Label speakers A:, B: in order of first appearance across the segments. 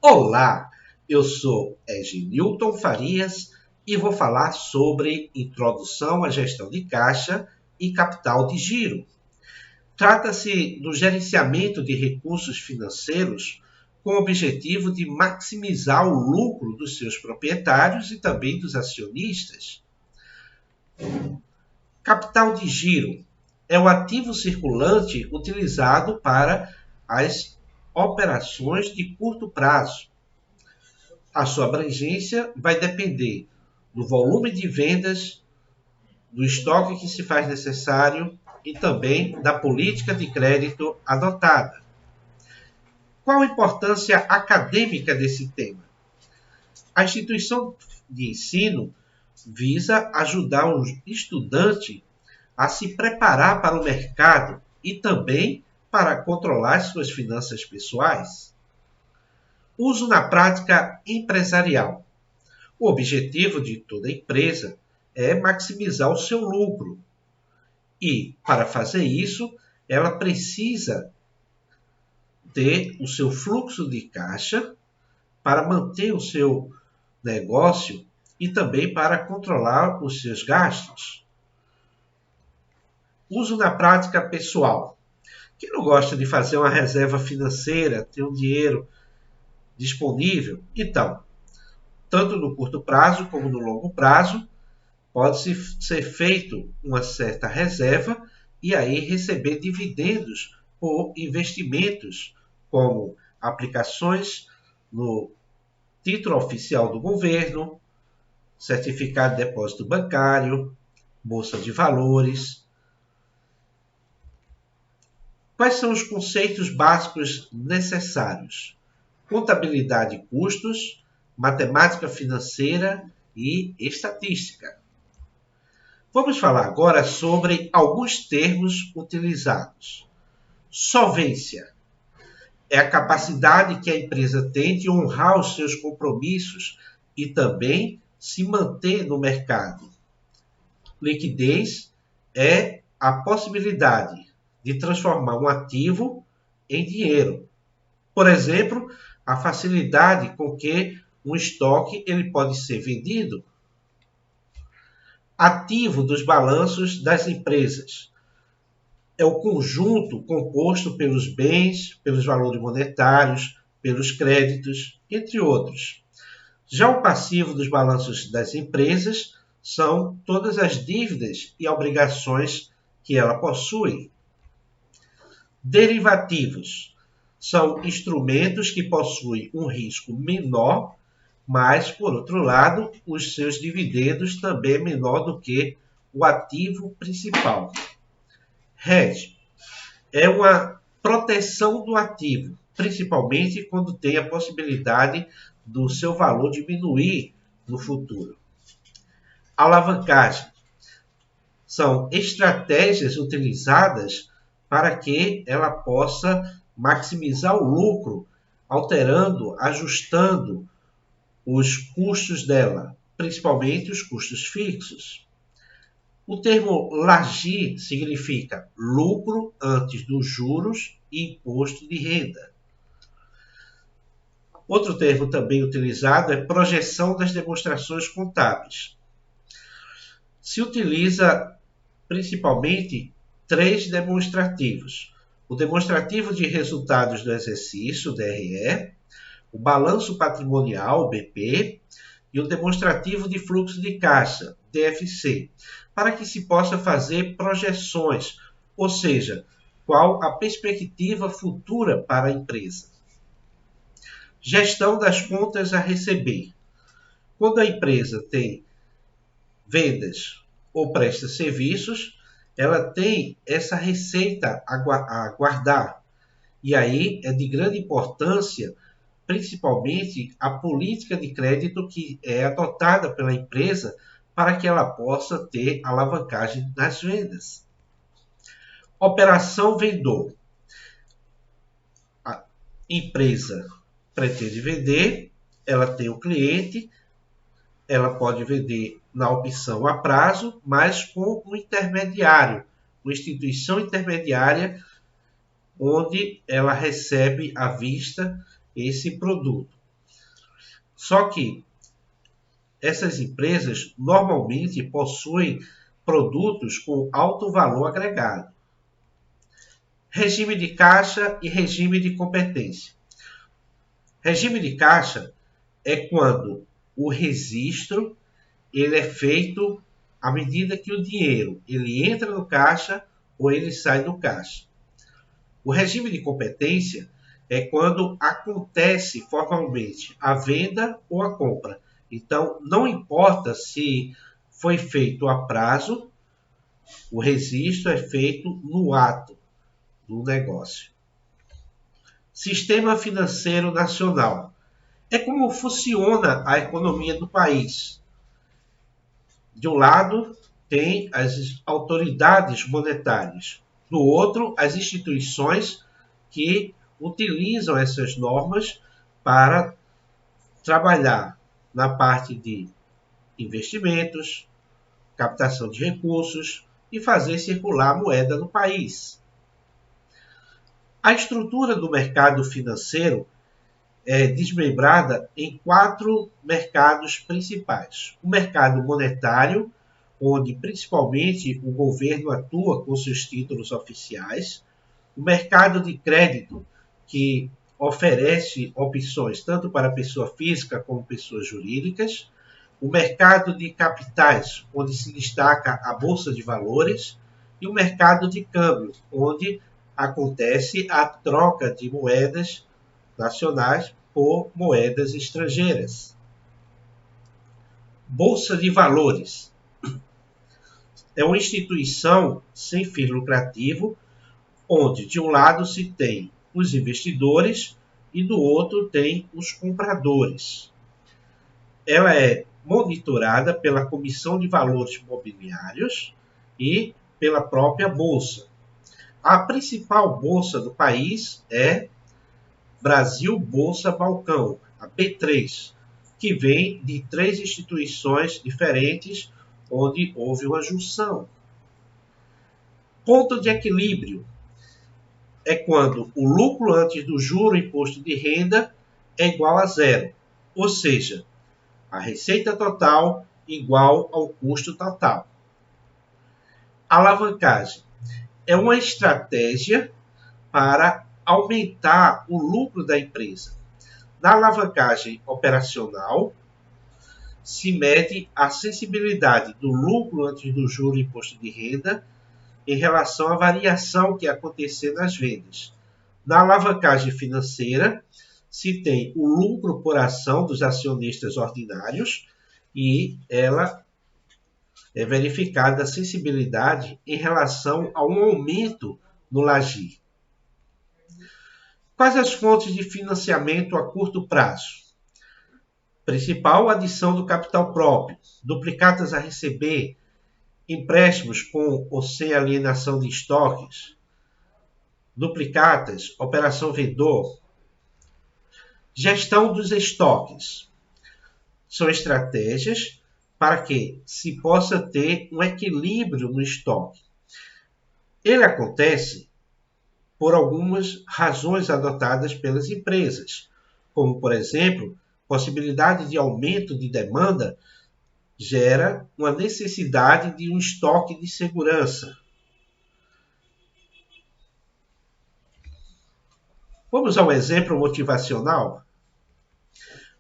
A: Olá, eu sou Eginilton Farias e vou falar sobre introdução à gestão de caixa e capital de giro. Trata-se do gerenciamento de recursos financeiros com o objetivo de maximizar o lucro dos seus proprietários e também dos acionistas. Capital de giro é o ativo circulante utilizado para as operações de curto prazo. A sua abrangência vai depender do volume de vendas, do estoque que se faz necessário e também da política de crédito adotada. Qual a importância acadêmica desse tema? A instituição de ensino visa ajudar o estudante a se preparar para o mercado e também para controlar suas finanças pessoais. Uso na prática empresarial. O objetivo de toda empresa é maximizar o seu lucro. E, para fazer isso, ela precisa ter o seu fluxo de caixa para manter o seu negócio e também para controlar os seus gastos. Uso na prática pessoal. Quem não gosta de fazer uma reserva financeira, ter um dinheiro disponível? Então, tanto no curto prazo como no longo prazo, pode ser feito uma certa reserva e aí receber dividendos por investimentos, como aplicações no título oficial do governo, certificado de depósito bancário, bolsa de valores. Quais são os conceitos básicos necessários? Contabilidade e custos, matemática financeira e estatística. Vamos falar agora sobre alguns termos utilizados. Solvência é a capacidade que a empresa tem de honrar os seus compromissos e também se manter no mercado. Liquidez é a possibilidade de transformar um ativo em dinheiro. Por exemplo, a facilidade com que um estoque ele pode ser vendido. Ativo dos balanços das empresas. É o conjunto composto pelos bens, pelos valores monetários, pelos créditos, entre outros. Já o passivo dos balanços das empresas são todas as dívidas e obrigações que ela possui. Derivativos são instrumentos que possuem um risco menor, mas, por outro lado, os seus dividendos também é menor do que o ativo principal. Hedge é uma proteção do ativo, principalmente quando tem a possibilidade do seu valor diminuir no futuro. Alavancagem são estratégias utilizadas para que ela possa maximizar o lucro, alterando, ajustando os custos dela, principalmente os custos fixos. O termo LAGI significa lucro antes dos juros e imposto de renda. Outro termo também utilizado é projeção das demonstrações contábeis. Se utiliza principalmente 3 demonstrativos. O demonstrativo de resultados do exercício, DRE, o balanço patrimonial, BP, e o demonstrativo de fluxo de caixa, DFC, para que se possa fazer projeções, ou seja, qual a perspectiva futura para a empresa. Gestão das contas a receber. Quando a empresa tem vendas ou presta serviços, ela tem essa receita a guardar. E aí é de grande importância, principalmente, a política de crédito que é adotada pela empresa para que ela possa ter alavancagem nas vendas. Operação vendedor. A empresa pretende vender, ela tem o cliente, ela pode vender na opção a prazo, mas com um intermediário, uma instituição intermediária, onde ela recebe à vista esse produto. Só que essas empresas normalmente possuem produtos com alto valor agregado. Regime de caixa e regime de competência. Regime de caixa é quando o registro ele é feito à medida que o dinheiro ele entra no caixa ou ele sai do caixa. O regime de competência é quando acontece formalmente a venda ou a compra. Então, não importa se foi feito a prazo, o registro é feito no ato do negócio. Sistema financeiro nacional. É como funciona a economia do país. De um lado, tem as autoridades monetárias. Do outro, as instituições que utilizam essas normas para trabalhar na parte de investimentos, captação de recursos e fazer circular a moeda no país. A estrutura do mercado financeiro é desmembrada em 4 mercados principais. O mercado monetário, onde principalmente o governo atua com seus títulos oficiais. O mercado de crédito, que oferece opções tanto para pessoa física como pessoas jurídicas. O mercado de capitais, onde se destaca a bolsa de valores. E o mercado de câmbio, onde acontece a troca de moedas nacionais por moedas estrangeiras. Bolsa de valores é uma instituição sem fins lucrativos, onde de um lado se tem os investidores e do outro tem os compradores. Ela é monitorada pela Comissão de Valores Mobiliários e pela própria Bolsa. A principal bolsa do país é Brasil Bolsa Balcão, a B3, que vem de 3 instituições diferentes, onde houve uma junção. Ponto de equilíbrio é quando o lucro antes do juro e imposto de renda é igual a zero, ou seja, a receita total igual ao custo total. Alavancagem é uma estratégia para aumentar o lucro da empresa. Na alavancagem operacional, se mede a sensibilidade do lucro antes do juro e imposto de renda em relação à variação que acontecer nas vendas. Na alavancagem financeira, se tem o lucro por ação dos acionistas ordinários e ela é verificada a sensibilidade em relação a um aumento no LAGI. Quais as fontes de financiamento a curto prazo? Principal, adição do capital próprio, duplicatas a receber, empréstimos com ou sem alienação de estoques, duplicatas, operação vendedor, gestão dos estoques. São estratégias para que se possa ter um equilíbrio no estoque. Ele acontece por algumas razões adotadas pelas empresas, como, por exemplo, possibilidade de aumento de demanda gera uma necessidade de um estoque de segurança. Vamos a um exemplo motivacional?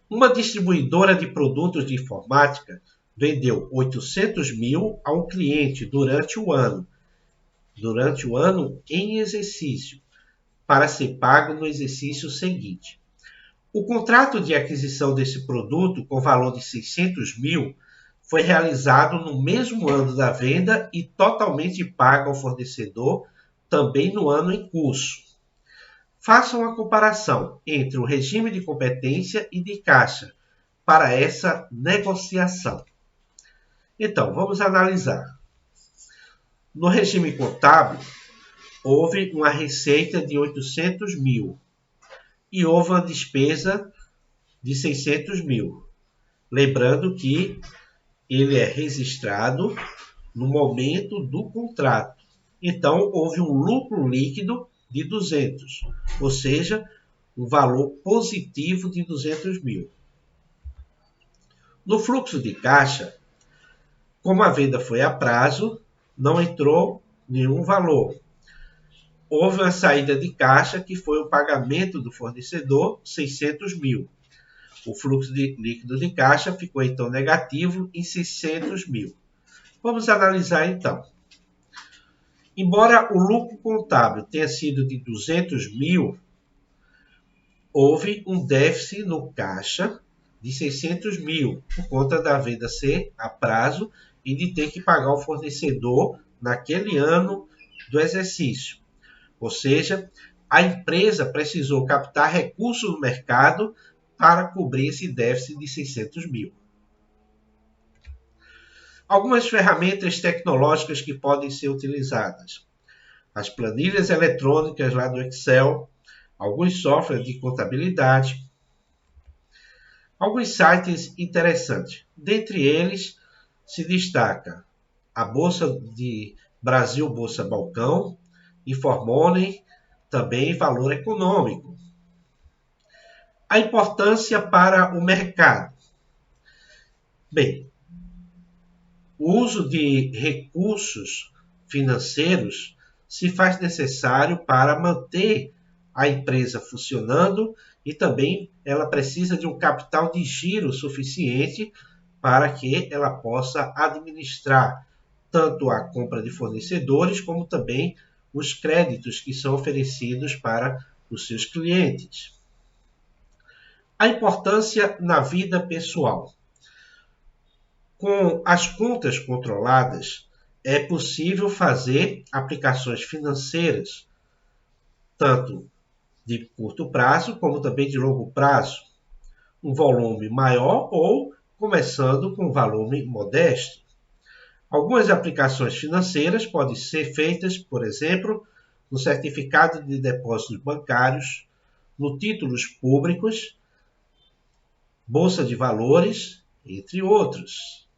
A: Uma distribuidora de produtos de informática vendeu 800 mil a um cliente durante o ano em exercício, para ser pago no exercício seguinte. O contrato de aquisição desse produto, com valor de 600 mil, foi realizado no mesmo ano da venda e totalmente pago ao fornecedor, também no ano em curso. Façam uma comparação entre o regime de competência e de caixa para essa negociação. Então, vamos analisar. No regime contábil, houve uma receita de 800 mil e houve uma despesa de 600 mil. Lembrando que ele é registrado no momento do contrato. Então, houve um lucro líquido de 200, ou seja, um valor positivo de 200 mil. No fluxo de caixa, como a venda foi a prazo, não entrou nenhum valor. Houve uma saída de caixa, que foi o pagamento do fornecedor, 600 mil. O fluxo líquido de caixa ficou, então, negativo em 600 mil. Vamos analisar, então. Embora o lucro contábil tenha sido de 200 mil, houve um déficit no caixa de 600 mil, por conta da venda ser a prazo e de ter que pagar o fornecedor naquele ano do exercício. Ou seja, a empresa precisou captar recursos no mercado para cobrir esse déficit de 600 mil. Algumas ferramentas tecnológicas que podem ser utilizadas. As planilhas eletrônicas lá do Excel, alguns softwares de contabilidade, alguns sites interessantes. Dentre eles, se destaca a Bolsa de Brasil, Bolsa Balcão, Informoney, também Valor Econômico. A importância para o mercado. Bem, o uso de recursos financeiros se faz necessário para manter a empresa funcionando e também ela precisa de um capital de giro suficiente para que ela possa administrar tanto a compra de fornecedores como também os créditos que são oferecidos para os seus clientes. A importância na vida pessoal. Com as contas controladas, é possível fazer aplicações financeiras, tanto de curto prazo como também de longo prazo, um volume maior ou começando com um volume modesto. Algumas aplicações financeiras podem ser feitas, por exemplo, no certificado de depósitos bancários, no títulos públicos, bolsa de valores, entre outros.